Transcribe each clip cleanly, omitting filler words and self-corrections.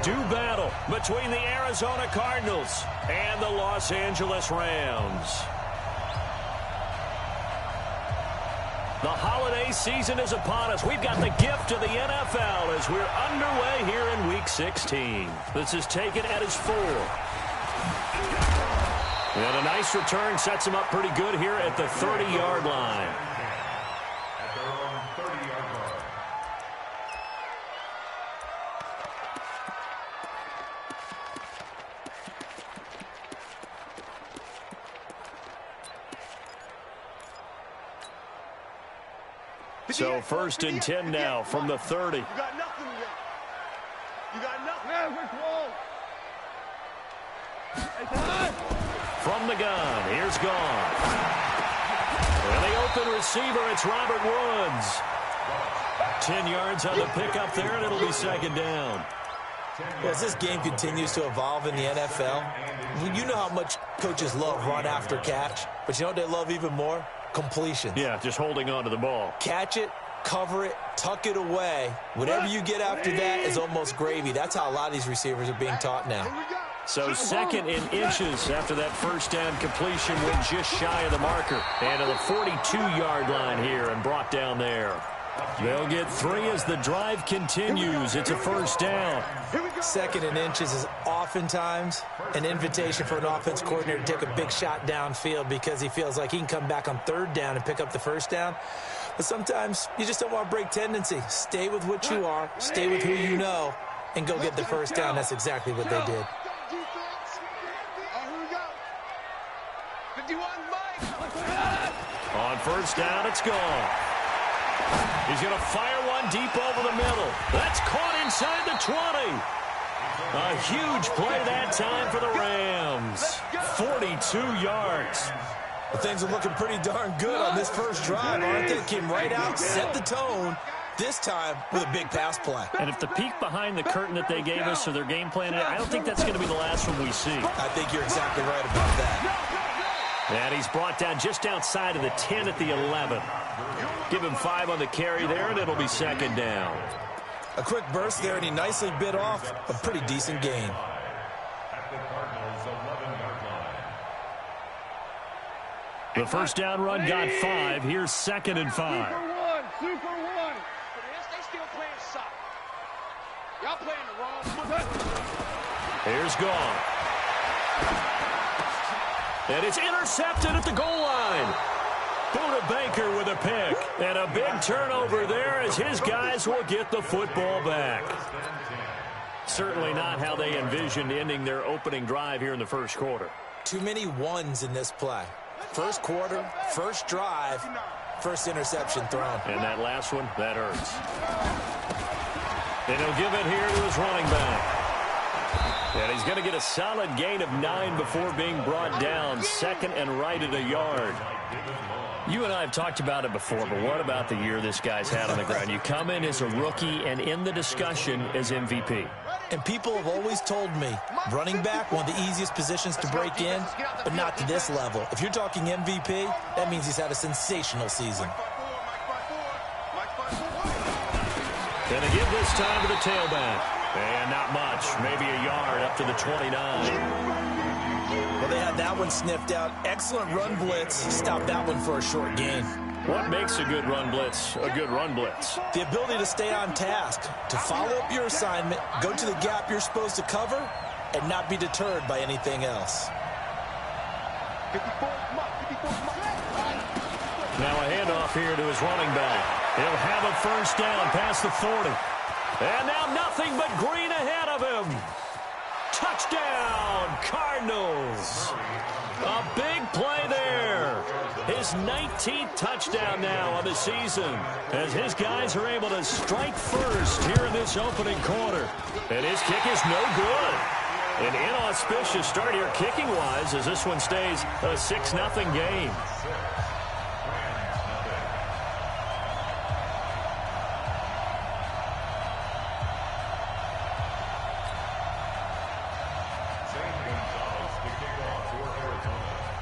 do battle between the Arizona Cardinals and the Los Angeles Rams. The holiday season is upon us. We've got the gift of the NFL as we're underway here in Week 16. This is taken at his 4. And a nice return sets him up pretty good here at the 30-yard line. So 1st and 10 now from the 30. You got nothing yet. You got nothing. From the gun, here's gone. And the open receiver, it's Robert Woods. 10 yards on the pickup there, and it'll be 2nd down. Well, as this game continues to evolve in the NFL, you know how much coaches love run after catch, but you know what they love even more? Completion. Yeah, just holding on to the ball. Catch it, cover it, tuck it away. Whatever you get after that is almost gravy. That's how a lot of these receivers are being taught now. So 2nd in inches after that 1st down completion, went just shy of the marker. And to the 42-yard line here and brought down there. They'll get 3 as the drive continues. It's a 1st down. 2nd in inches is oftentimes an invitation for an offense coordinator to take a big shot downfield because he feels like he can come back on 3rd down and pick up the 1st down. But sometimes you just don't want to break tendency. Stay with what you are, stay with who you know, and go get the 1st down. That's exactly what they did. On 1st down, it's gone. He's going to fire one deep over the middle. That's caught inside the 20. A huge play that time for the Rams. 42 yards. Well, things are looking pretty darn good on this first drive, aren't they? Came right out, set the tone, this time with a big pass play. And if the peek behind the curtain that they gave us or their game plan, I don't think that's going to be the last one we see. I think you're exactly right about that. And he's brought down just outside of the 10 at the 11. Give him 5 on the carry there, and it'll be 2nd down. A quick burst there, and he nicely bit off a pretty decent gain. The 1st down run got 5. Here's 2nd and 5. Super one. They still playing soccer. Y'all playing the wrong. Here's gone. And it's intercepted at the goal line. Buda Baker with a pick. And a big turnover there as his guys will get the football back. Certainly not how they envisioned ending their opening drive here in the 1st quarter. Too many ones in this play. 1st quarter, 1st drive, 1st interception thrown. And that last one, that hurts. And he'll give it here to his running back. And he's going to get a solid gain of 9 before being brought down. 2nd and right at a yard. You and I have talked about it before, but what about the year this guy's had on the ground? You come in as a rookie and in the discussion as MVP. And people have always told me, running back, one of the easiest positions to break in, but not to this level. If you're talking MVP, that means he's had a sensational season. Gonna give this time to the tailback. And not much, maybe a yard up to the 29. Well, they had that one sniffed out. Excellent run blitz. Stopped that one for a short gain. What makes a good run blitz a good run blitz? The ability to stay on task, to follow up your assignment, go to the gap you're supposed to cover, and not be deterred by anything else. Now a handoff here to his running back. He'll have a 1st down past the 40. And now nothing but green ahead of him. Touchdown, Cardinals. A big play there. His 19th touchdown now of the season as his guys are able to strike first here in this opening quarter. And his kick is no good. An inauspicious start here kicking-wise as this one stays a 6-0 game.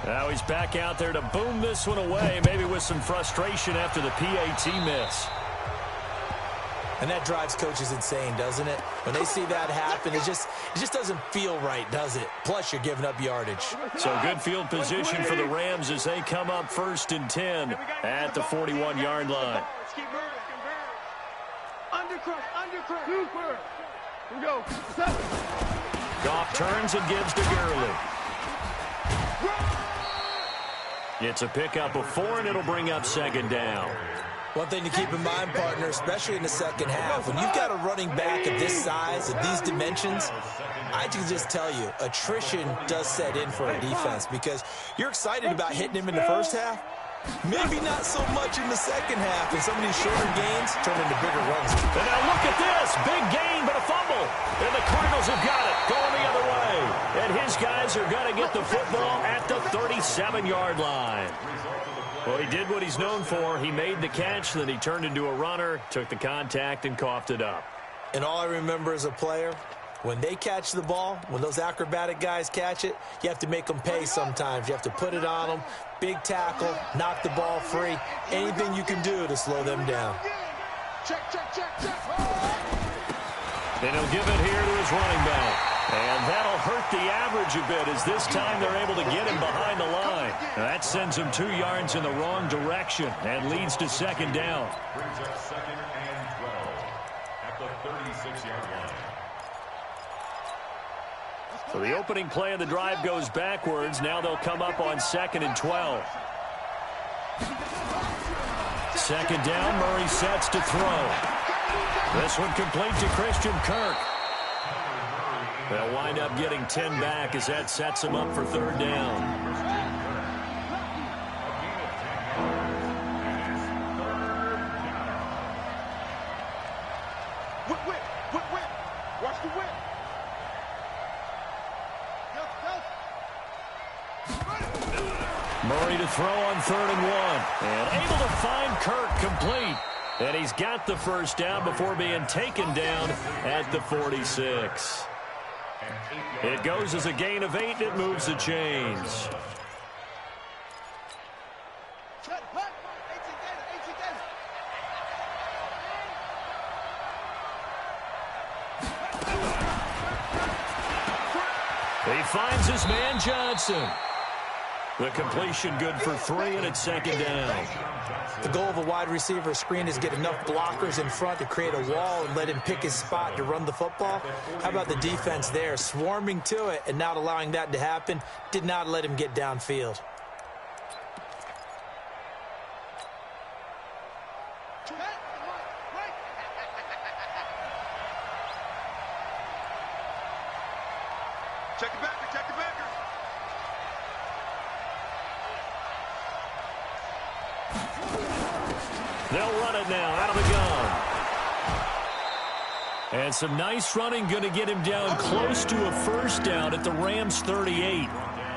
Now he's back out there to boom this one away, maybe with some frustration after the PAT miss. And that drives coaches insane, doesn't it? When they see that happen, it just doesn't feel right, does it? Plus, you're giving up yardage. So good field position for the Rams as they come up 1st and 10 at the 41-yard line. Let's keep moving. Undercrush. Super. Here we go. Goff turns and gives to Gurley. It's a pickup of 4, and it'll bring up 2nd down. One thing to keep in mind, partner, especially in the second half, when you've got a running back of this size, of these dimensions, I can just tell you, attrition does set in for a defense because you're excited about hitting him in the first half. Maybe not so much in the second half, and some of these shorter gains turn into bigger runs. And now look at this. Big gain, but a fumble. And the Cardinals have got it, going the other way. And his guys are going to get the football at the 37-yard line. Well, he did what he's known for. He made the catch, then he turned into a runner, took the contact, and coughed it up. And all I remember as a player, when they catch the ball, when those acrobatic guys catch it, you have to make them pay sometimes. You have to put it on them, big tackle, knock the ball free, anything you can do to slow them down. Check. Then he'll give it here to his running back. And that'll hurt the average a bit as this time they're able to get him behind the line. Now that sends him 2 yards in the wrong direction and leads to 2nd down. Brings up 2nd and 12 at the 36-yard line. So the opening play of the drive goes backwards. Now they'll come up on 2nd and 12. 2nd down, Murray sets to throw. This one complete to Christian Kirk. They'll wind up getting 10 back as that sets them up for 3rd down. Whip. Watch the whip. Murray to throw on 3rd and 1. And able to find Kirk complete. And he's got the 1st down before being taken down at the 46. It goes as a gain of 8. It moves the chains. He finds his man Johnson. The completion good for 3, and it's 2nd down. The goal of a wide receiver screen is get enough blockers in front to create a wall and let him pick his spot to run the football. How about the defense there, swarming to it and not allowing that to happen? Did not let him get downfield. Check it back. They'll run it now out of the gun. And some nice running going to get him down close to a 1st down at the Rams 38.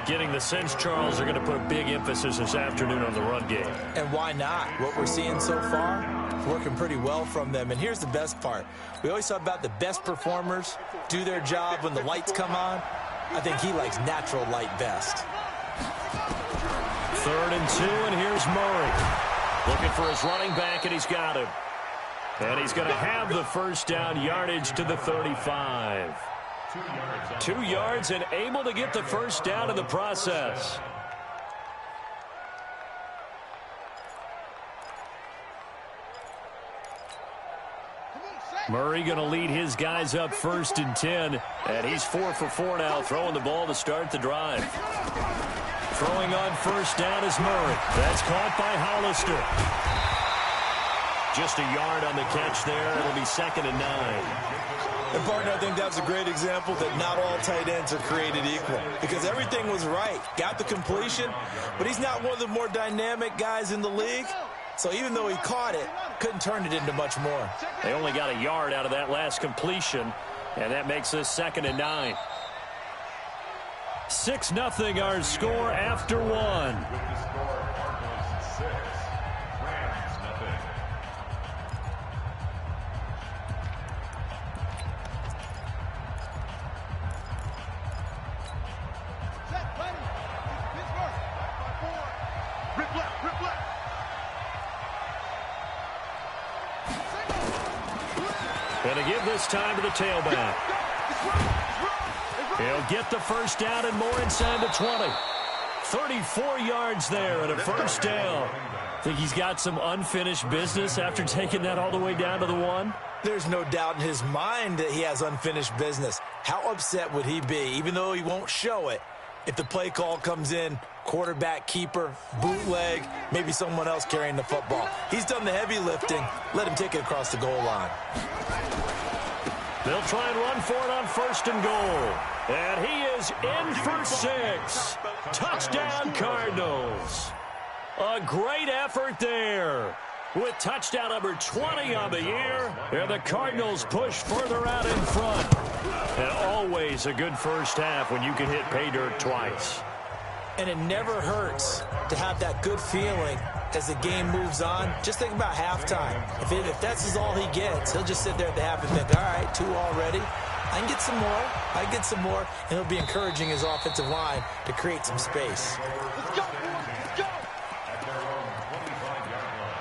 Getting the sense, Charles, are going to put a big emphasis this afternoon on the run game. And why not? What we're seeing so far is working pretty well from them. And here's the best part. We always talk about the best performers do their job when the lights come on. I think he likes natural light best. 3rd and 2, and here's Murray. Looking for his running back, and he's got him. And he's going to have the 1st down, yardage to the 35. 2 yards and able to get the 1st down in the process. Murray going to lead his guys up 1st and 10. And he's 4 for 4 now, throwing the ball to start the drive. Throwing on 1st down is Murray. That's caught by Hollister. Just a yard on the catch there. It'll be 2nd and 9. And, partner, I think that was a great example that not all tight ends are created equal. Because everything was right. Got the completion, but he's not one of the more dynamic guys in the league. So even though he caught it, couldn't turn it into much more. They only got a yard out of that last completion, and that makes this 2nd and 9. 6-0 our score after 1. And to give this time to the tailback. He'll get the first down and more inside the 20. 34 yards there and a first down. Think he's got some unfinished business after taking that all the way down to the 1? There's no doubt in his mind that he has unfinished business. How upset would he be, even though he won't show it, if the play call comes in, quarterback, keeper, bootleg, maybe someone else carrying the football. He's done the heavy lifting. Let him take it across the goal line. They'll try and run for it on 1st and goal. And he is in for 6. Touchdown, Cardinals. A great effort there. With touchdown number 20 on the year, and the Cardinals push further out in front. And always a good first half when you can hit pay dirt twice. And it never hurts to have that good feeling as the game moves on. Just think about halftime. If that's all he gets, he'll just sit there at the half and think, all right, 2 already. I can get some more. I can get some more. And he'll be encouraging his offensive line to create some space. Let's go, boys. Let's go. At their own 25-yard line.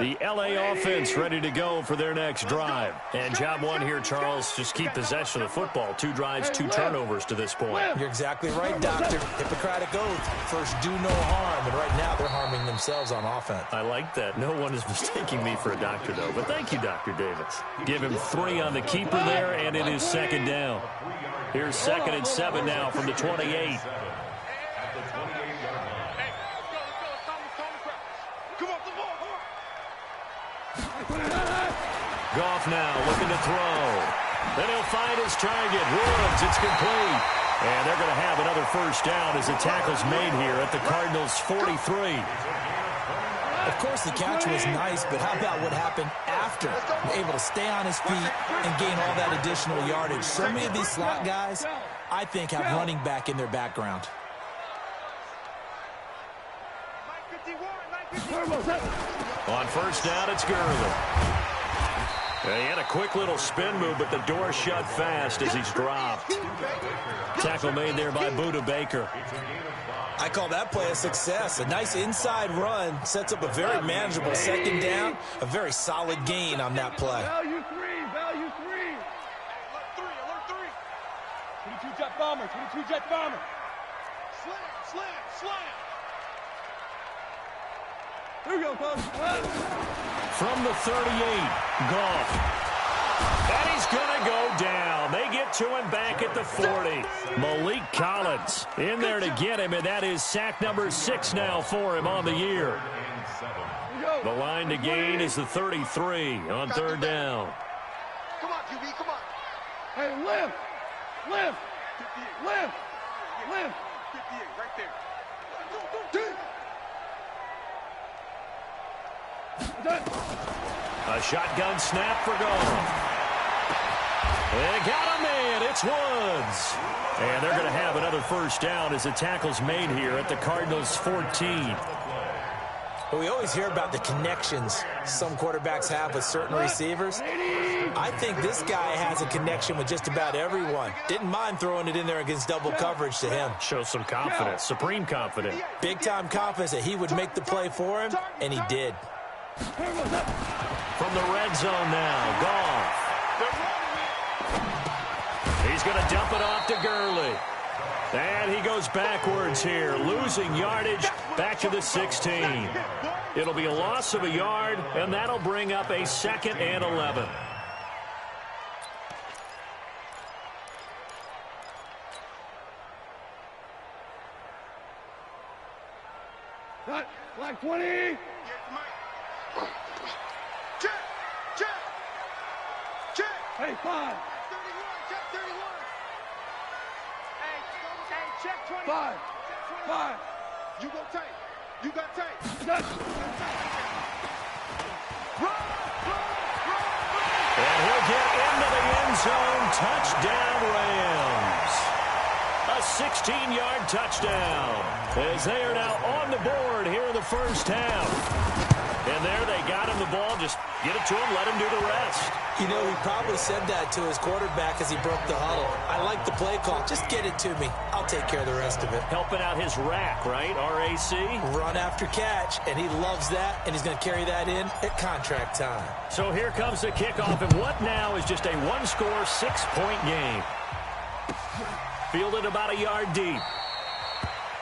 The LA offense ready to go for their next drive. And job 1 here, Charles, just keep possession of the football. 2 drives, 2 turnovers to this point. You're exactly right, Doctor. Hippocratic oath. First, do no harm. And right now, they're harming themselves on offense. I like that. No one is mistaking me for a doctor, though. But thank you, Dr. Davis. Give him 3 on the keeper there, and it is 2nd down. Here's 2nd and 7 now from the 28. Goff now looking to throw. Then he'll find his target. Woods, it's complete. And they're going to have another first down as the tackle's made here at the Cardinals' 43. Of course, the catch was nice, but how about what happened after? Able to stay on his feet and gain all that additional yardage. So many of these slot guys, I think, have running back in their background. On first down, it's Gurley. He had a quick little spin move, but the door shut fast as he's dropped. Tackle made there by Buda Baker. I call that play a success. A nice inside run sets up a very manageable 2nd down. A very solid gain on that play. Value 3. Value 3. Alert 3. 22 jet bomber. 22 jet bomber. Slam. Here we go, folks. From the 38, Goff. And he's going to go down. They get to him back at the 40. Malik Collins in there to get him, and that is sack number 6 now for him on the year. The line to gain is the 33 on 3rd down. Come on, QB, come on. Hey, lift. 58, right there. A shotgun snap for Goff. They got a man. It's Woods. And they're going to have another first down as the tackle's made here at the Cardinals' 14. Well, we always hear about the connections some quarterbacks have with certain receivers. I think this guy has a connection with just about everyone. Didn't mind throwing it in there against double coverage to him. Shows some confidence, supreme confidence. Big-time confidence that he would make the play for him, and he did. From the red zone now, Goff. He's going to dump it off to Gurley. And he goes backwards here, losing yardage back to the 16. It'll be a loss of a yard, and that'll bring up a 2nd and 11. Black 20. Hey, 5. 5. You go tight. You got tight. And he'll get into the end zone. Touchdown, Rams. A 16-yard touchdown as they are now on the board here in the first half. And there they got him the ball. Just get it to him, let him do the rest. You know, he probably said that to his quarterback as he broke the huddle. I like the play call. Just get it to me. I'll take care of the rest of it. Helping out his rack, right? RAC? Run after catch, and he loves that, and he's going to carry that in at contract time. So here comes the kickoff, and what now is just a one-score, 6-point game. Fielded about a yard deep.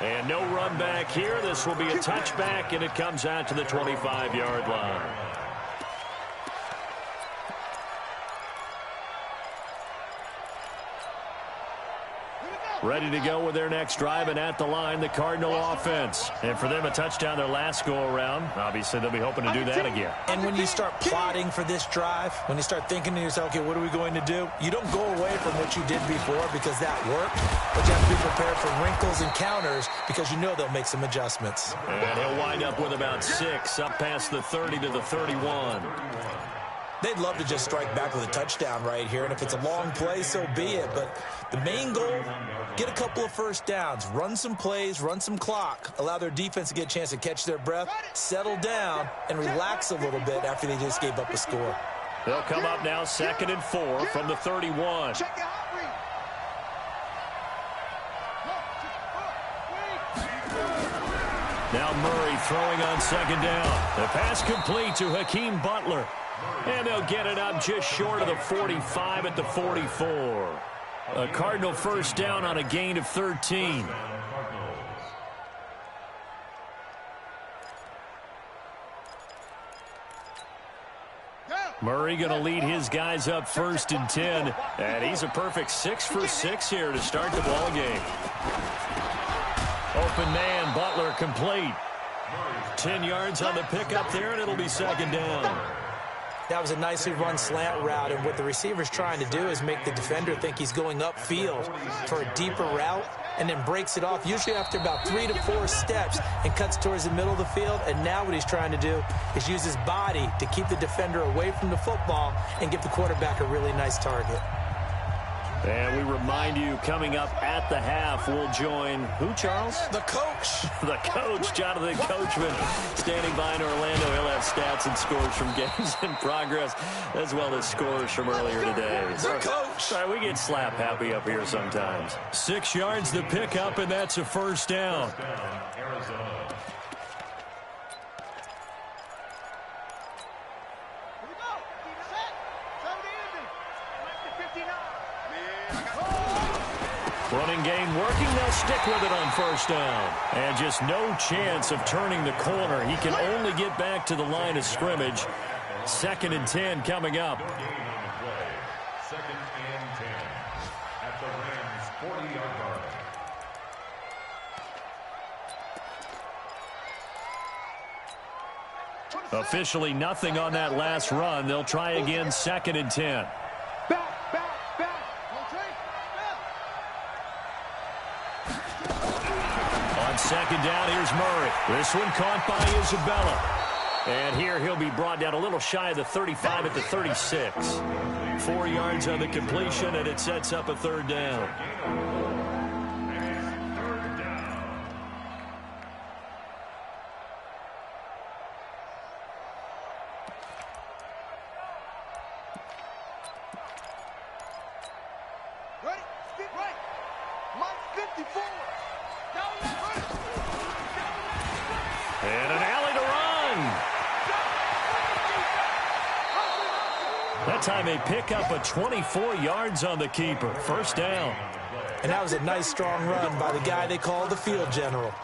And no run back here. This will be a touchback, and it comes out to the 25-yard line. Ready to go with their next drive, and at the line, the Cardinal offense. And for them, a touchdown their last go-around. Obviously, they'll be hoping to do that again. And when you start plotting for this drive, when you start thinking to yourself, okay, what are we going to do? You don't go away from what you did before because that worked, but you have to be prepared for wrinkles and counters because you know they'll make some adjustments. And he'll wind up with about 6, up past the 30 to the 31. They'd love to just strike back with a touchdown right here, and if it's a long play, so be it. But the main goal, get a couple of first downs, run some plays, run some clock, allow their defense to get a chance to catch their breath, settle down, and relax a little bit after they just gave up a score. They'll come up now 2nd and 4 from the 31. Now Murray throwing on 2nd down. The pass complete to Hakeem Butler. And they'll get it up just short of the 45 at the 44. A Cardinal first down on a gain of 13. Murray going to lead his guys up 1st and 10. And he's a perfect 6 for 6 here to start the ball game. Open man, Butler complete. 10 yards on the pickup there, and it'll be 2nd down. That was a nicely run slant route, and what the receiver's trying to do is make the defender think he's going upfield for a deeper route and then breaks it off, usually after about 3 to 4 steps, and cuts towards the middle of the field. And now what he's trying to do is use his body to keep the defender away from the football and give the quarterback a really nice target. And we remind you, coming up at the half, we'll join who, Charles? The coach. The coach, Jonathan Coachman, standing by in Orlando. He'll have stats and scores from games in progress, as well as scores from earlier today. The coach. Sorry, we get slap happy up here sometimes. 6 yards the pickup, and that's a first down. Running game working. They'll stick with it on first down. And just no chance of turning the corner. He can only get back to the line of scrimmage. 2nd and 10 coming up. 2nd and 10 at the Rams' 40-yard line. Officially nothing on that last run. They'll try again 2nd and 10. On 2nd down, here's Murray. This one caught by Isabella. And here he'll be brought down a little shy of the 35 at the 36. 4 yards on the completion, and it sets up a 3rd down. And an alley to run. That time they pick up a 24 yards on the keeper. First down. And that was a nice, strong run by the guy they call the field general.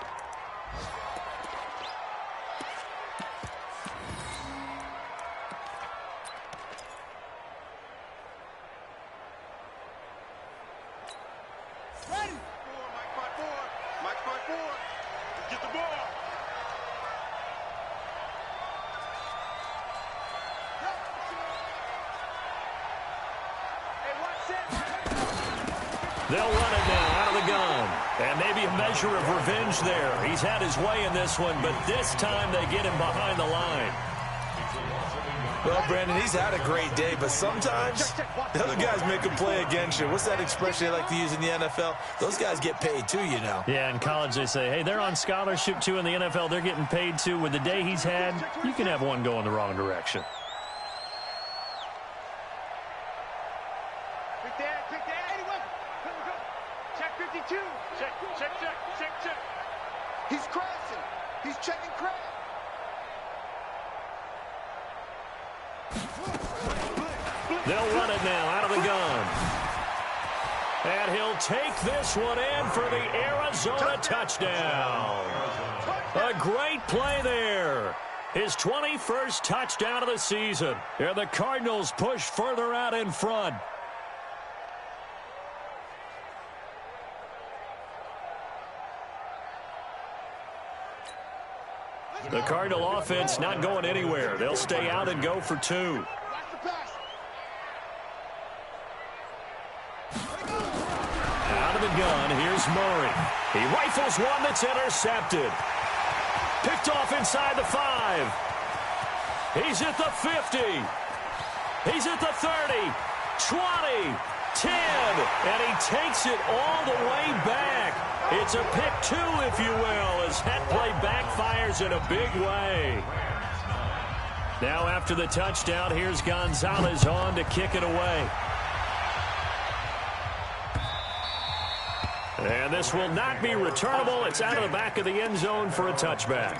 They'll run it now out of the gun. And maybe a measure of revenge there. He's had his way in this one, but this time they get him behind the line. Well, Brandon, he's had a great day, but sometimes the other guys make a play against you. What's that expression they like to use in the NFL? Those guys get paid too, you know. Yeah, in college they say, hey, they're on scholarship too. In the NFL, they're getting paid too. With the day he's had, you can have one go in the wrong direction. Pick that. 81. Go. Check 52. Check. He's crashing. He's checking crash. They'll run it now out of the gun. And he'll take this one in for the Arizona touchdown. A great play there. His 21st touchdown of the season. And the Cardinals push further out in front. The Cardinal offense not going anywhere. They'll stay out and go for 2. Out of the gun, here's Murray. He rifles one that's intercepted. Picked off inside the 5. He's at the 50. He's at the 30, 20, 10, and he takes it all the way back. It's a pick 2, if you will, as that play backfires in a big way. Now after the touchdown, here's Gonzalez on to kick it away. And this will not be returnable. It's out of the back of the end zone for a touchback.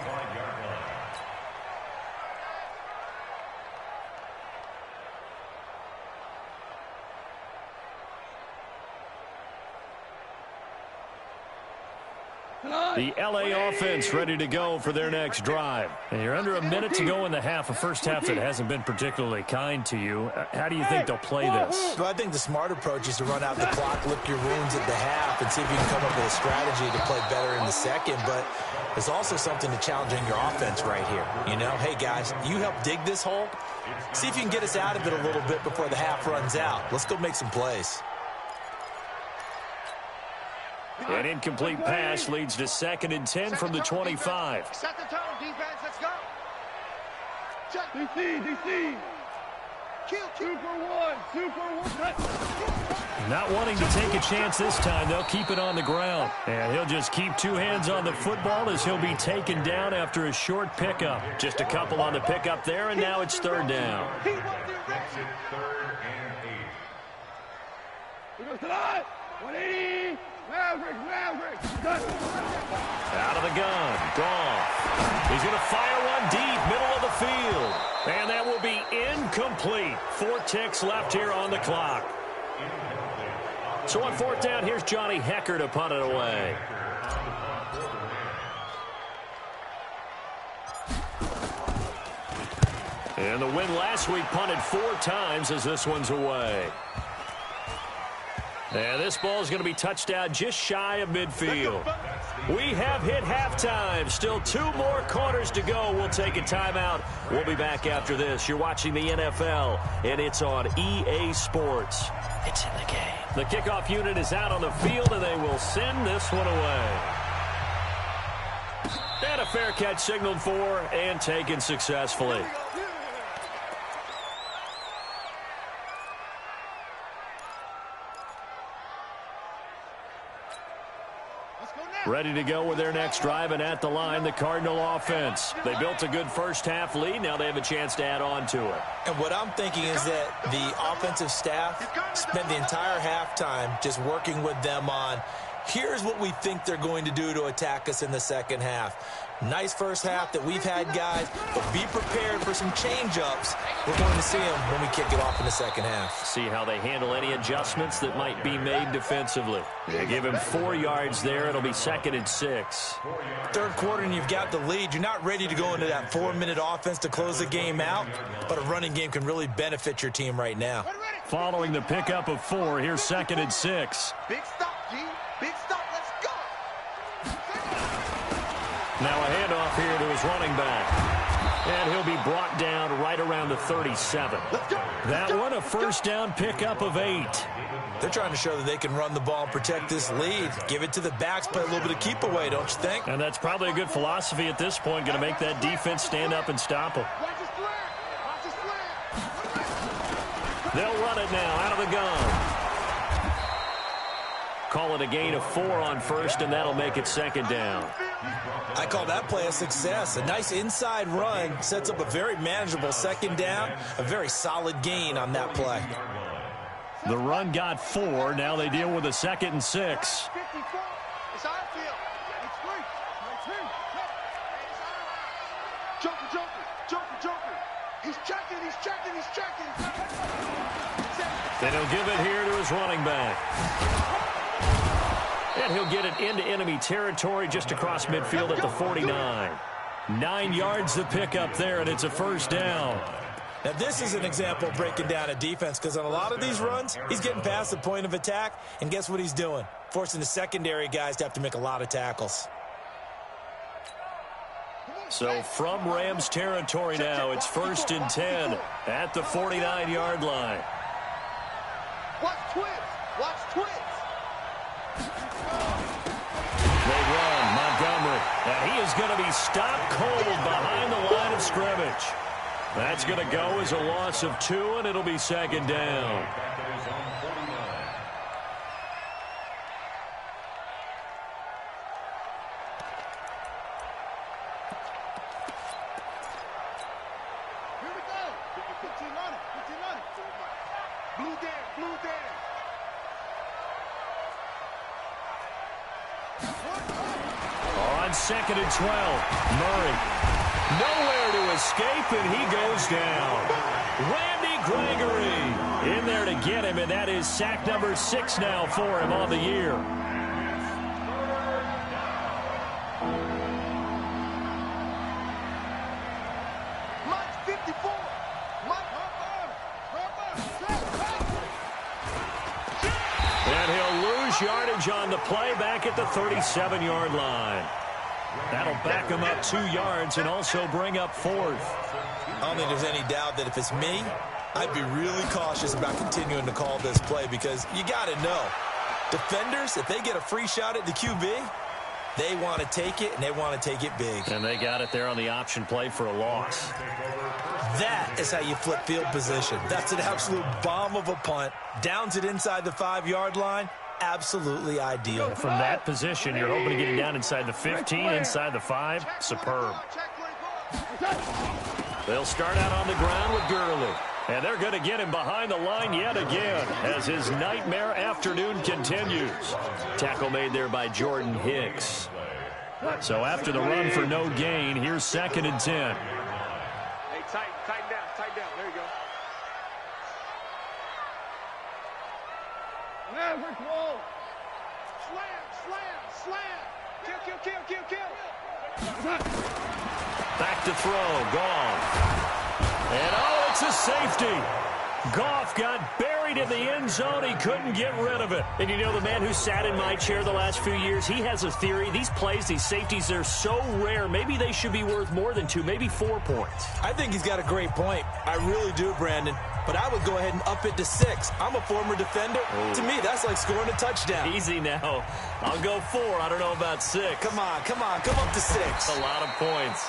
The L.A. offense ready to go for their next drive. And you're under a minute to go in the half, a first half that hasn't been particularly kind to you. How do you think they'll play this? Well, I think the smart approach is to run out the clock, lick your wounds at the half, and see if you can come up with a strategy to play better in the second. But there's also something to challenging your offense right here. You know, hey, guys, you help dig this hole. See if you can get us out of it a little bit before the half runs out. Let's go make some plays. An incomplete pass leads to 2nd and 10 from the 25. Set the tone, defense. Let's go. Check. DC. Kill. Super one. Not wanting to take a chance this time, they'll keep it on the ground. And he'll just keep 2 hands on the football as he'll be taken down after a short pickup. Just a couple on the pickup there, and now it's 3rd down. He won the direction. 3rd and 8. He goes to the 180. Maverick. Out of the gun. Goff. He's going to fire one deep, middle of the field. And that will be incomplete. 4 ticks left here on the clock. So on 4th down, here's Johnny Hecker to punt it away. And the win last week punted 4 times as this one's away. And this ball is going to be touched out just shy of midfield. We have hit halftime. Still 2 more quarters to go. We'll take a timeout. We'll be back after this. You're watching the NFL, and it's on EA Sports. It's in the game. The kickoff unit is out on the field, and they will send this one away. And a fair catch signaled for and taken successfully. Ready to go with their next drive, and at the line, the Cardinal offense. They built a good first-half lead. Now they have a chance to add on to it. And what I'm thinking is that the offensive staff spent the entire halftime just working with them on, here's what we think they're going to do to attack us in the second half. Nice first half that we've had, guys, but be prepared for some change-ups. We're going to see them when we kick it off in the second half. See how they handle any adjustments that might be made defensively. They give him 4 yards there. It'll be 2nd and 6. Third quarter, and you've got the lead. You're not ready to go into that 4-minute offense to close the game out, but a running game can really benefit your team right now. Following the pickup of 4, here's 2nd and 6. Big stop, G. Big stop. Let's go. Now a handoff here to his running back. And he'll be brought down right around the 37. That one, a first down pickup of 8. They're trying to show that they can run the ball and protect this lead. Give it to the backs, play a little bit of keep away, don't you think? And that's probably a good philosophy at this point, going to make that defense stand up and stop them. Watch his slant. They'll run it now out of the gun. Call it a gain of 4 on first, and that'll make it second down. I call that play a success. A nice inside run sets up a very manageable second down, a very solid gain on that play. The run got 4. Now they deal with a 2nd and 6. It's our field. It's free. Joker. He's checking. Then he'll give it here to his running back. And he'll get it into enemy territory just across midfield at the 49. 9 yards to pick up there, and it's a first down. Now, this is an example of breaking down a defense, because on a lot of these runs, he's getting past the point of attack, and guess what he's doing? Forcing the secondary guys to have to make a lot of tackles. So from Rams territory now, it's 1st and 10 at the 49-yard line. Watch twins. They run Montgomery, and he is going to be stopped cold behind the line of scrimmage. That's going to go as a loss of 2, and it'll be second down. Here we go. 15 on it. Blue Dan. On 2nd and 12, Murray. Nowhere to escape, and he goes down. Randy Gregory in there to get him, and that is sack number 6 now for him on the year. Mike's 54. And he'll lose yardage on the play back at the 37-yard line. That'll back him up 2 yards and also bring up 4th. I don't think there's any doubt that if it's me, I'd be really cautious about continuing to call this play, because you got to know, defenders, if they get a free shot at the QB, they want to take it, and they want to take it big. And they got it there on the option play for a loss. That is how you flip field position. That's an absolute bomb of a punt. Downs it inside the 5-yard line. Absolutely ideal. From that position, you're hoping to get it down inside the 15, inside the 5. Superb. They'll start out on the ground with Gurley. And they're going to get him behind the line yet again as his nightmare afternoon continues. Tackle made there by Jordan Hicks. So after the run for no gain, here's 2nd and 10. Hey, tighten down. There you go. Never close. Slam. Kill. Back to throw. Gone. And, oh, it's a safety. Goff got buried in the end zone. He couldn't get rid of it. And you know, the man who sat in my chair the last few years, he has a theory. These plays, these safeties, they're so rare. Maybe they should be worth more than 2, maybe 4 points. I think he's got a great point. I really do, Brandon. But I would go ahead and up it to 6. I'm a former defender. Ooh. To me, that's like scoring a touchdown. Easy now. I'll go 4. I don't know about 6. Come on. Come up to 6. A lot of points.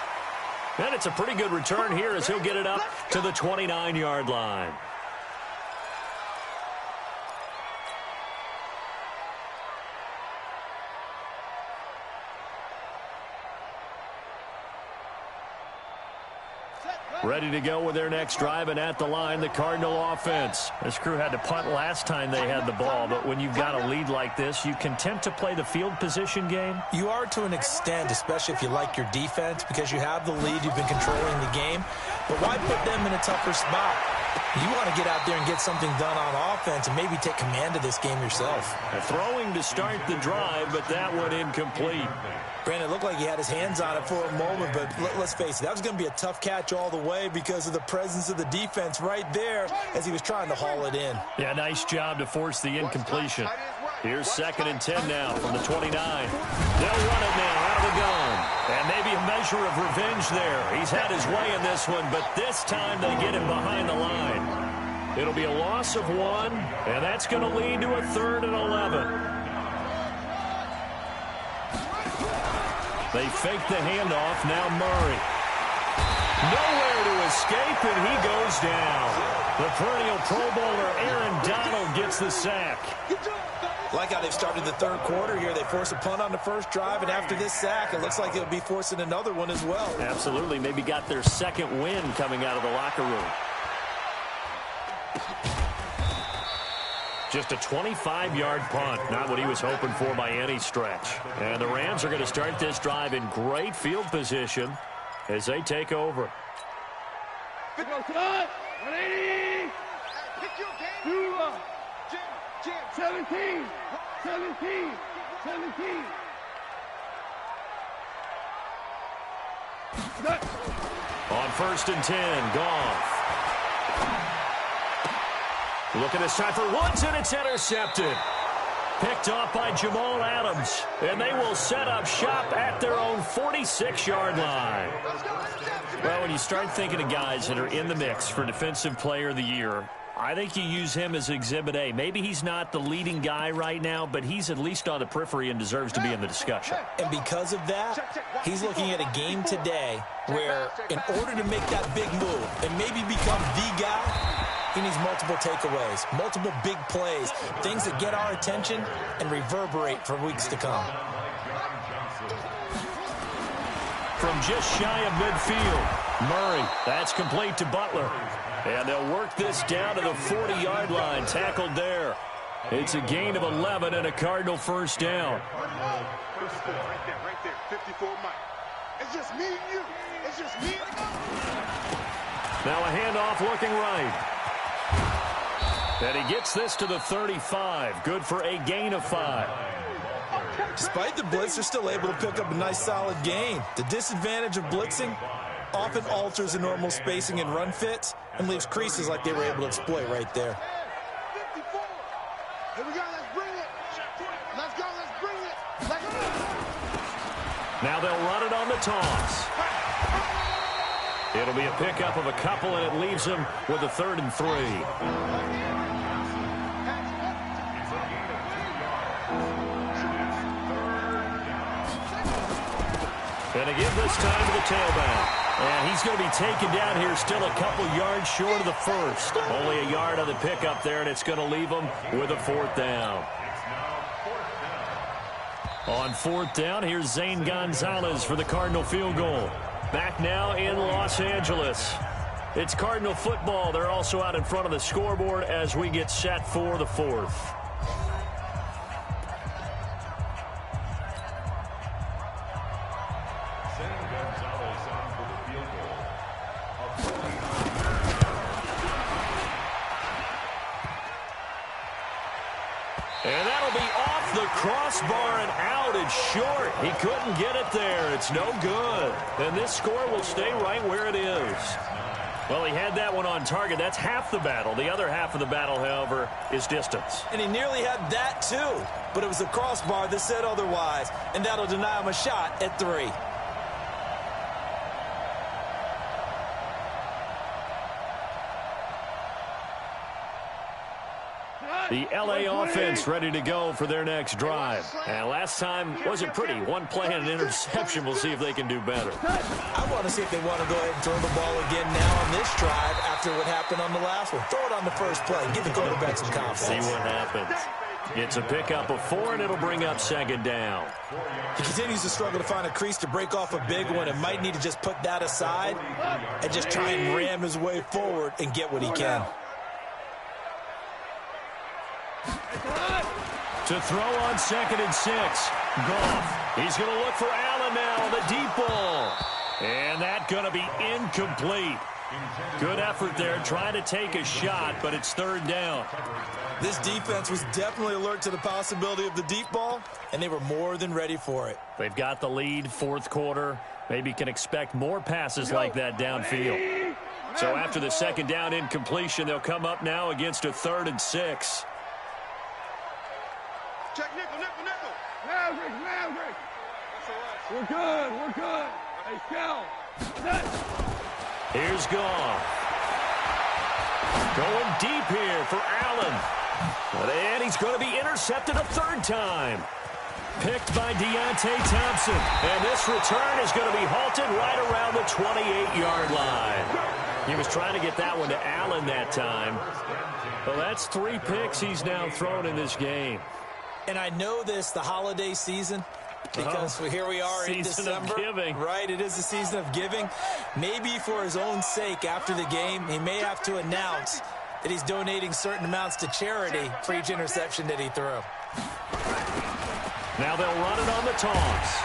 And it's a pretty good return here as he'll get it up to the 29-yard line. Ready to go with their next drive, and at the line, the Cardinal offense. This crew had to punt last time they had the ball, but when you've got a lead like this, you content to play the field position game? You are to an extent, especially if you like your defense, because you have the lead, you've been controlling the game. But why put them in a tougher spot? You want to get out there and get something done on offense and maybe take command of this game yourself. Throwing to start the drive, but that one incomplete. Brandon, it looked like he had his hands on it for a moment, but let's face it, that was going to be a tough catch all the way because of the presence of the defense right there as he was trying to haul it in. Yeah, nice job to force the incompletion. Here's 2nd and 10 now from the 29. They'll run it now out of the gun. And maybe a measure of revenge there. He's had his way in this one, but this time they get him behind the line. It'll be a loss of 1, and that's going to lead to a 3rd and 11. They fake the handoff. Now Murray. Nowhere to escape, and he goes down. The perennial Pro Bowler Aaron Donald gets the sack. Like how they've started the third quarter here. They force a punt on the first drive, and after this sack, it looks like they'll be forcing another one as well. Absolutely. Maybe got their second win coming out of the locker room. Just a 25-yard punt. Not what he was hoping for by any stretch. And the Rams are going to start this drive in great field position as they take over. 180. Pick your game. 17. On 1st and 10, Goff. Looking this time for Woods, and it's intercepted. Picked off by Jamal Adams, and they will set up shop at their own 46-yard line. Well, when you start thinking of guys that are in the mix for Defensive Player of the Year, I think you use him as Exhibit A. Maybe he's not the leading guy right now, but he's at least on the periphery and deserves to be in the discussion. And because of that, he's looking at a game today where in order to make that big move and maybe become the guy, he needs multiple takeaways, multiple big plays, things that get our attention and reverberate for weeks to come. From just shy of midfield, Murray, that's complete to Butler. And they'll work this down to the 40-yard line, tackled there. It's a gain of 11 and a Cardinal first down. Right there, 54 Mike. It's just me and you. It's just me and you. Now a handoff looking right. And he gets this to the 35. Good for a gain of 5. Despite the blitz, they're still able to pick up a nice solid gain. The disadvantage of blitzing often alters the normal spacing and run fits and leaves creases like they were able to exploit right there. 54. Here we go, let's bring it. Let's go, let's bring it. Let's go. Now they'll run it on the toss. It'll be a pickup of a couple, and it leaves them with a 3rd and 3. And again this time to the tailback. And he's going to be taken down here still a couple yards short of the first. Only a yard on the pickup there, and it's going to leave him with a 4th down. On 4th down, here's Zane Gonzalez for the Cardinal field goal. Back now in Los Angeles. It's Cardinal football. They're also out in front of the scoreboard as we get set for the 4th. Crossbar and out. It's short. He couldn't get it there. It's no good. And this score will stay right where it is. Well, he had that one on target. That's half the battle. The other half of the battle, however, is distance. And he nearly had that, too. But it was the crossbar that said otherwise. And that'll deny him a shot at 3. The L.A. offense ready to go for their next drive. And last time wasn't pretty. One play and an interception. We'll see if they can do better. I want to see if they want to go ahead and throw the ball again now on this drive after what happened on the last one. Throw it on the first play. Give the quarterback some confidence. See what happens. It's a pickup of 4, and it'll bring up 2nd down. He continues to struggle to find a crease to break off a big one and might need to just put that aside and just try and ram his way forward and get what he can. To throw on 2nd and 6. Goff. He's going to look for Allen now on the deep ball. And that's going to be incomplete. Good effort there, trying to take a shot, but it's 3rd down. This defense was definitely alert to the possibility of the deep ball, and they were more than ready for it. They've got the lead, 4th quarter. Maybe can expect more passes like that downfield. So after the 2nd down incompletion, they'll come up now against a 3rd and 6. Check nickel. Maverick. We're good. Hey, Shell. Here's Goff. Going deep here for Allen. And he's going to be intercepted a 3rd time. picked by Deontay Thompson. And this return is going to be halted right around the 28-yard line. He was trying to get that one to Allen that time. Well, that's 3 picks he's now thrown in this game. And I know this, the holiday season, because here we are in December. Season of giving. Right, it is the season of giving. Maybe for his own sake, after the game, he may have to announce that he's donating certain amounts to charity for each interception that he threw. Now they'll run it on the toss.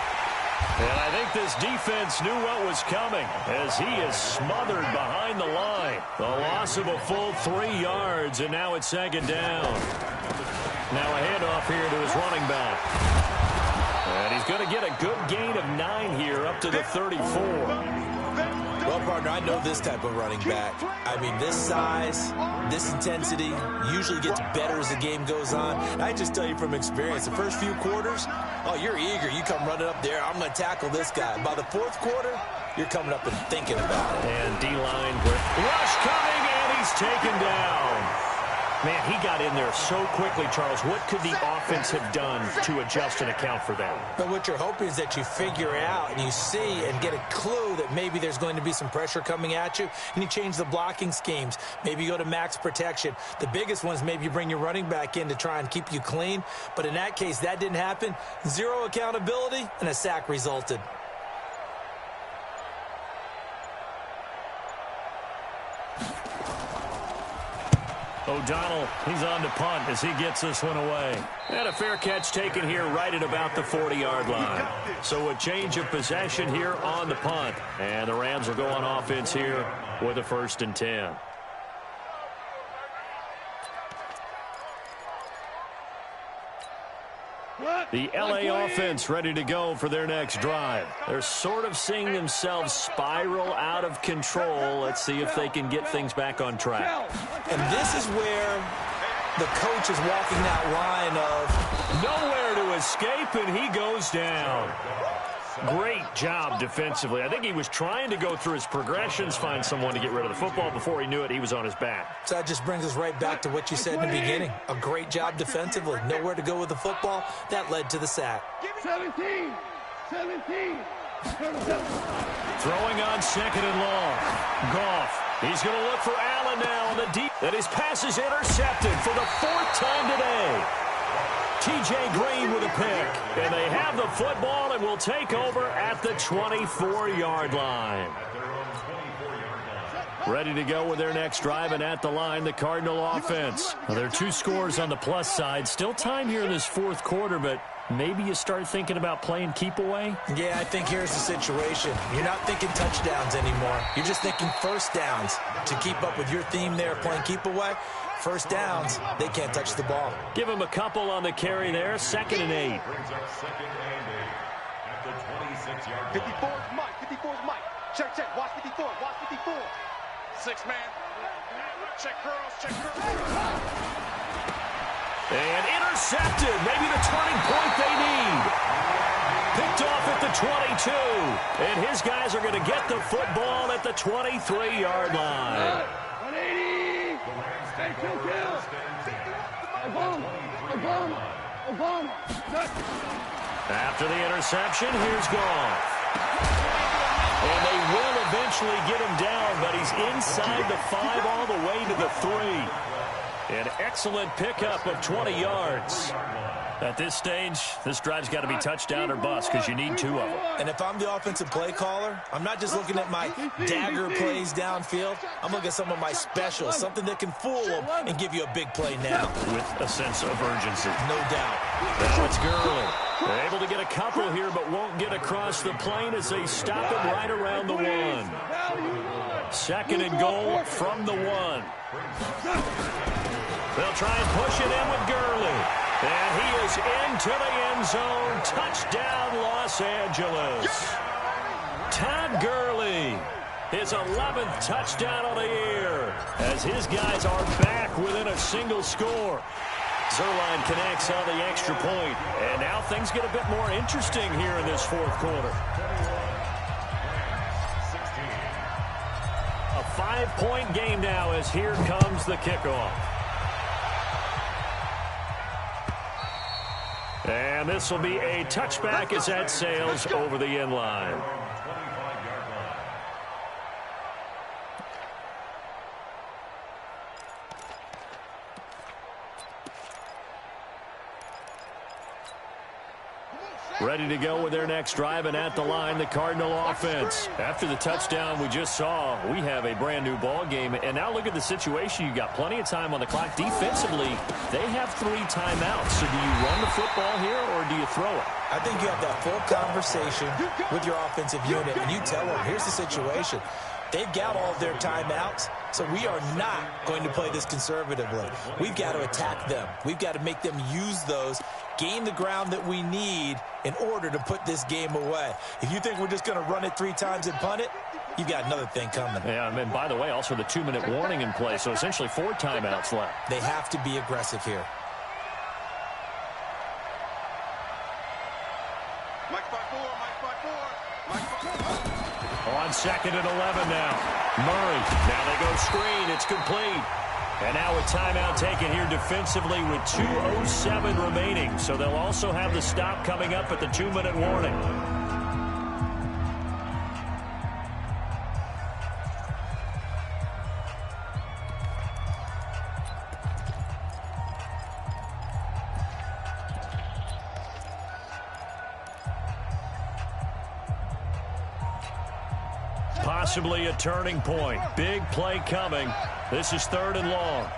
And I think this defense knew what was coming as he is smothered behind the line. The loss of a full 3 yards, and now it's 2nd down. Now a handoff here to his running back. And he's going to get a good gain of 9 here up to the 34. Well, partner, I know this type of running back. I mean, this size, this intensity usually gets better as the game goes on. And I just tell you from experience, the first few quarters, oh, you're eager. You come running up there, I'm going to tackle this guy. By the 4th quarter, you're coming up and thinking about it. And D-line with rush coming, and he's taken down. Man, he got in there so quickly, Charles. What could the offense have done to adjust and account for that? But what you're hoping is that you figure out and you see and get a clue that maybe there's going to be some pressure coming at you, and you change the blocking schemes. Maybe you go to max protection. The biggest one is maybe you bring your running back in to try and keep you clean. But in that case, that didn't happen. 0 accountability, and a sack resulted. O'Donnell, he's on to punt as he gets this one away. And a fair catch taken here right at about the 40-yard line. So a change of possession here on the punt. And the Rams will go on offense here with a 1st and 10. The LA offense ready to go for their next drive. They're sort of seeing themselves spiral out of control. Let's see if they can get things back on track. And this is where the coach is walking that line of nowhere to escape, and he goes down. Great job defensively. I think he was trying to go through his progressions, find someone to get rid of the football. Before he knew it, he was on his back. So that just brings us right back to what you said in the beginning. A great job defensively. Nowhere to go with the football. That led to the sack. 17. Throwing on 2nd and long. Goff. He's going to look for Allen now on the deep. And his pass is intercepted for the 4th time today. T.J. Green with a pick. And they have the football and will take over at the 24-yard line. Ready to go with their next drive, and at the line, the Cardinal offense. Well, there are 2 scores on the plus side. Still time here in this 4th quarter, but maybe you start thinking about playing keep away? Yeah, I think here's the situation. You're not thinking touchdowns anymore. You're just thinking 1st downs. To keep up with your theme there, playing keep away, 1st downs, they can't touch the ball. Give him a couple on the carry there. 2nd and 8. 54's Mike. 54's Mike. Check. Watch 54. Watch 54. 6-man. Check curls. And intercepted. Maybe the turning point they need. Picked off at the 22. And his guys are going to get the football at the 23-yard line. 180. Hey, kill. Obama. After the interception, here's Goff. And they will eventually get him down, but he's inside the 5 all the way to the 3. An excellent pickup of 20 yards. At this stage, this drive's got to be touchdown or bust because you need 2 of them. And if I'm the offensive play caller, I'm not just looking at my dagger plays downfield. I'm looking at some of my specials, something that can fool them and give you a big play now. With a sense of urgency. No doubt. Now it's Gurley. They're able to get a couple here, but won't get across the plane as they stop him right around the 1. 2nd and goal from the 1. They'll try and push it in with Gurley. And he is into the end zone. Touchdown, Los Angeles. Todd Gurley, his 11th touchdown of the year, as his guys are back within a single score. Zerline connects on the extra point. And now things get a bit more interesting here in this 4th quarter. A 5-point game now as here comes the kickoff. And this will be a touchback as that sails over the end line. Ready to go with their next drive, and at the line, the Cardinal offense. After the touchdown we just saw, we have a brand-new ball game. And now look at the situation. You got plenty of time on the clock. Defensively, they have 3 timeouts. So do you run the football here, or do you throw it? I think you have that full conversation with your offensive unit, and you tell them, here's the situation. They've got all of their timeouts, so we are not going to play this conservatively. We've got to attack them. We've got to make them use those, gain the ground that we need in order to put this game away. If you think we're just going to run it 3 times and punt it, you've got another thing coming. Yeah, and by the way, also the 2-minute warning in play, so essentially 4 timeouts left. They have to be aggressive here. On 2nd and 11 now. Murray. Now they go screen. It's complete. And now a timeout taken here defensively with 2:07 remaining. So they'll also have the stop coming up at the 2-minute warning. Possibly a turning point. Big play coming. This is 3rd and long.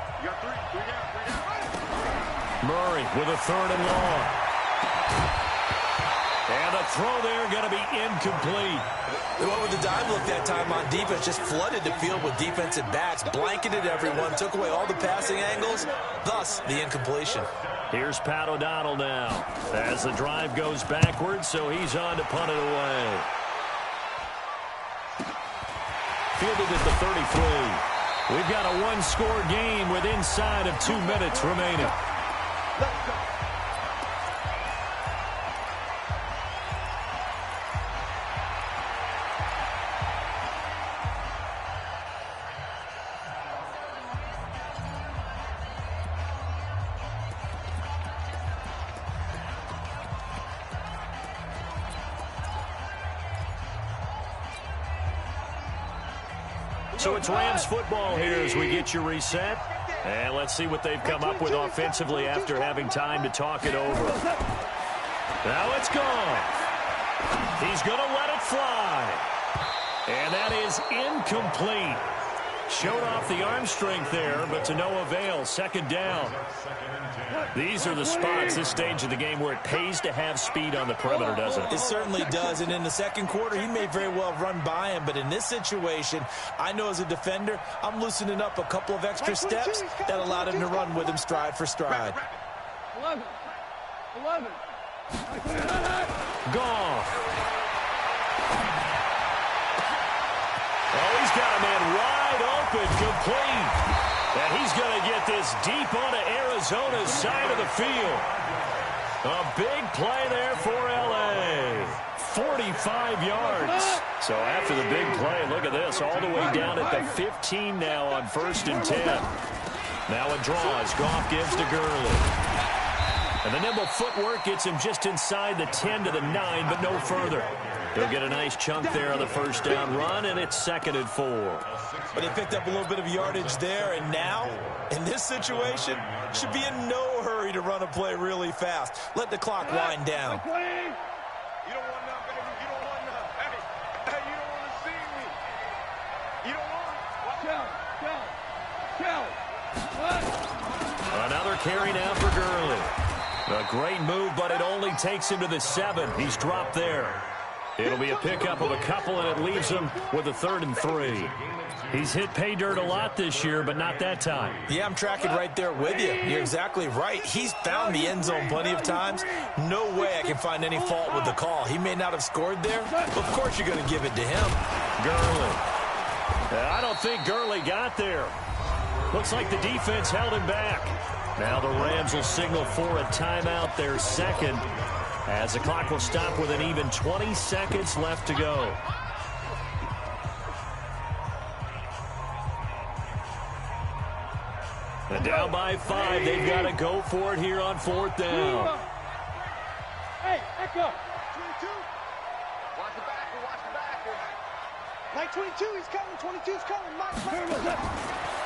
Murray with a 3rd and long. And the throw there going to be incomplete. They went with the dive look that time on defense. Just flooded the field with defensive backs. Blanketed everyone. Took away all the passing angles. Thus, the incompletion. Here's Pat O'Donnell now. As the drive goes backwards, so he's on to punt it away. Fielded at the 33. We've got a 1-score game with inside of 2 minutes remaining. So it's Rams football here as we get you reset. And let's see what they've come up with offensively after having time to talk it over. Now it's gone. He's going to let it fly. And that is incomplete. Showed off the arm strength there, but to no avail. 2nd down. These are the spots, this stage of the game, where it pays to have speed on the perimeter, doesn't it? It certainly does, and in the 2nd quarter, he may very well run by him, but in this situation, I know as a defender, I'm loosening up a couple of extra steps that allowed him to run with him stride for stride. 11. Gone. Oh, he's got a man wide open, complete. And he's going to get this deep onto Arizona's side of the field. A big play there for L.A. 45 yards. So after the big play, look at this, all the way down at the 15 now on 1st and 10. Now a draw as Goff gives to Gurley. And the nimble footwork gets him just inside the 10 to the 9, but no further. He'll get a nice chunk there on the 1st down run, and it's 2nd and 4. But he picked up a little bit of yardage there, and now, in this situation, should be in no hurry to run a play really fast. Let the clock wind down. You don't want none, baby. You don't want none. Hey, you don't want to see me. You don't want Another carry now for Gurley. A great move, but it only takes him to the 7. He's dropped there. It'll be a pickup of a couple, and it leaves him with a 3rd and 3. He's hit pay dirt a lot this year, but not that time. Yeah, I'm tracking right there with you. You're exactly right. He's found the end zone plenty of times. No way I can find any fault with the call. He may not have scored there, but of course you're going to give it to him. Gurley. I don't think Gurley got there. Looks like the defense held him back. Now the Rams will signal for a timeout, their 2nd, as the clock will stop with an even 20 seconds left to go. And down by 5, they've got to go for it here on 4th down. go. 22. Watch the backer, watch the backer. Mike 22, he's coming. 22's coming. Mike.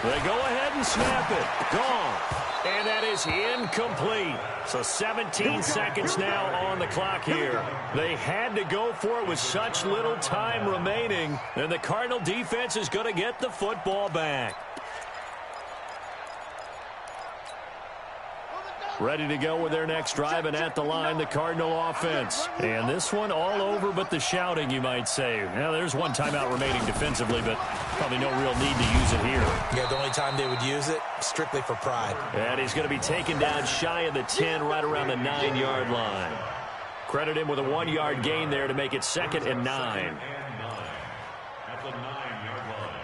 They go ahead and snap it. Gone. And that is incomplete. So 17 seconds now on the clock here. They had to go for it with such little time remaining. And the Cardinal defense is going to get the football back. Ready to go with their next drive, and at the line, the Cardinal offense. And this one all over but the shouting, you might say. Now, there's one timeout remaining defensively, but probably no real need to use it here. Yeah, the only time they would use it, strictly for pride. And he's going to be taken down shy of the 10, right around the 9-yard line. Credit him with a 1-yard gain there to make it 2nd and 9. At the 9-yard line.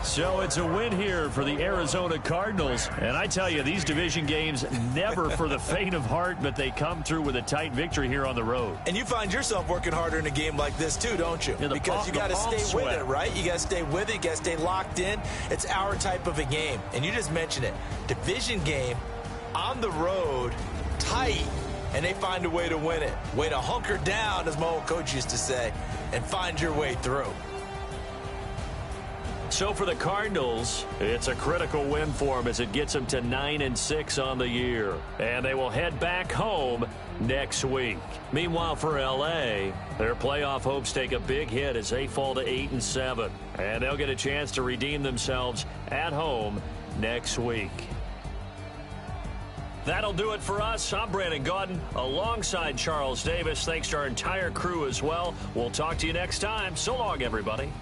So it's a win here for the Arizona Cardinals. And I tell you, these division games never for the faint of heart, but they come through with a tight victory here on the road. And you find yourself working harder in a game like this too, don't you? Yeah, because you got to stay sweat. with it, right? You got to stay with it. You got to stay locked in. It's our type of a game. And you just mentioned it. Division game, on the road, tight. And they find a way to win it. Way to hunker down, as my old coach used to say, and find your way through. So for the Cardinals, it's a critical win for them as it gets them to 9-6 on the year. And they will head back home next week. Meanwhile, for L.A., their playoff hopes take a big hit as they fall to 8-7. And they'll get a chance to redeem themselves at home next week. That'll do it for us. I'm Brandon Gaudin alongside Charles Davis. Thanks to our entire crew as well. We'll talk to you next time. So long, everybody.